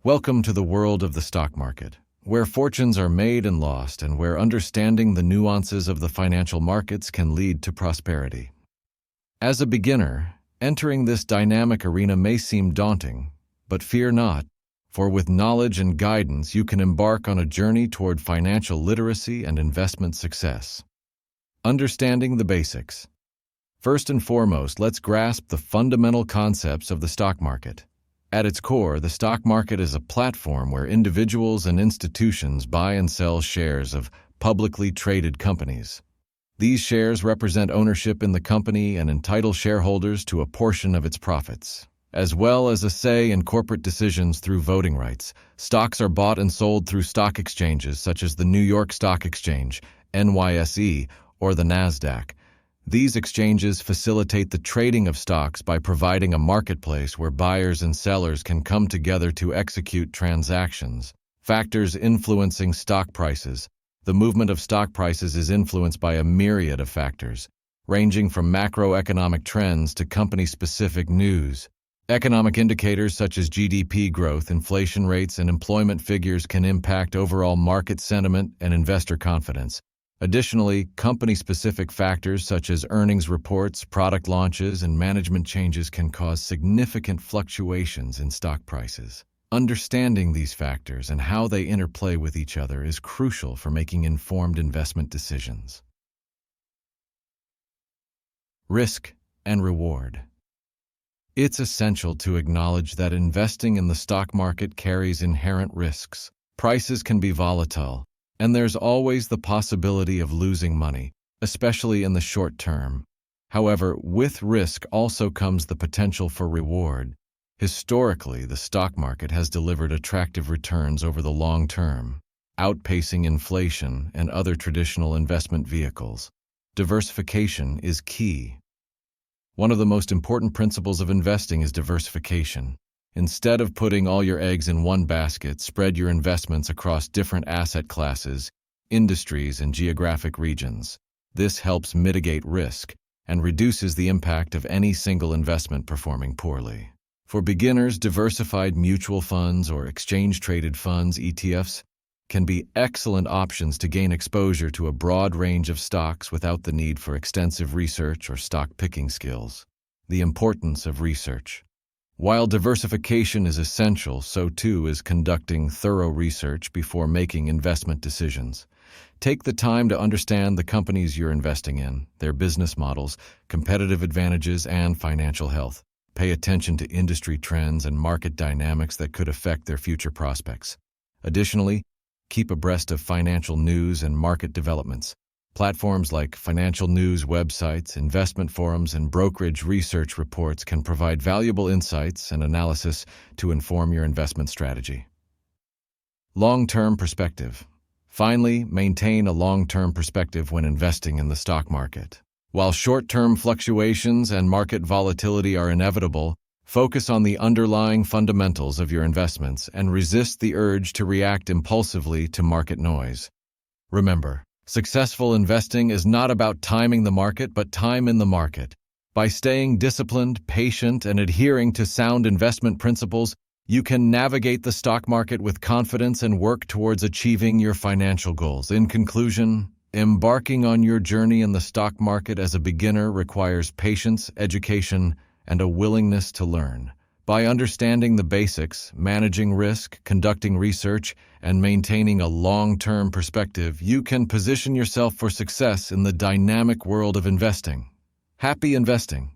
Welcome to the world of the stock market, where fortunes are made and lost and where understanding the nuances of the financial markets can lead to prosperity. As a beginner, entering this dynamic arena may seem daunting, but fear not, for with knowledge and guidance you can embark on a journey toward financial literacy and investment success. Understanding the basics. First and foremost, let's grasp the fundamental concepts of the stock market. At its core, the stock market is a platform where individuals and institutions buy and sell shares of publicly traded companies. These shares represent ownership in the company and entitle shareholders to a portion of its profits, as well as a say in corporate decisions through voting rights. Stocks are bought and sold through stock exchanges such as the New York Stock Exchange, NYSE, or the NASDAQ. These exchanges facilitate the trading of stocks by providing a marketplace where buyers and sellers can come together to execute transactions. Factors influencing stock prices. The movement of stock prices is influenced by a myriad of factors, ranging from macroeconomic trends to company-specific news. Economic indicators such as GDP growth, inflation rates, and employment figures can impact overall market sentiment and investor confidence. Additionally, company-specific factors such as earnings reports, product launches, and management changes can cause significant fluctuations in stock prices. Understanding these factors and how they interplay with each other is crucial for making informed investment decisions. Risk and reward. It's essential to acknowledge that investing in the stock market carries inherent risks. Prices can be volatile, and there's always the possibility of losing money, especially in the short term. However, with risk also comes the potential for reward. Historically, the stock market has delivered attractive returns over the long term, outpacing inflation and other traditional investment vehicles. Diversification is key. One of the most important principles of investing is diversification. Instead of putting all your eggs in one basket, spread your investments across different asset classes, industries, and geographic regions. This helps mitigate risk and reduces the impact of any single investment performing poorly. For beginners, diversified mutual funds or exchange-traded funds, ETFs, can be excellent options to gain exposure to a broad range of stocks without the need for extensive research or stock-picking skills. The importance of research. While diversification is essential, so too is conducting thorough research before making investment decisions. Take the time to understand the companies you're investing in, their business models, competitive advantages, and financial health. Pay attention to industry trends and market dynamics that could affect their future prospects. Additionally, keep abreast of financial news and market developments. Platforms like financial news websites, investment forums, and brokerage research reports can provide valuable insights and analysis to inform your investment strategy. Long-term perspective. Finally, maintain a long-term perspective when investing in the stock market. While short-term fluctuations and market volatility are inevitable, focus on the underlying fundamentals of your investments and resist the urge to react impulsively to market noise. Remember, successful investing is not about timing the market, but time in the market. By staying disciplined, patient, and adhering to sound investment principles, you can navigate the stock market with confidence and work towards achieving your financial goals. In conclusion, embarking on your journey in the stock market as a beginner requires patience, education, and a willingness to learn. By understanding the basics, managing risk, conducting research, and maintaining a long-term perspective, you can position yourself for success in the dynamic world of investing. Happy investing!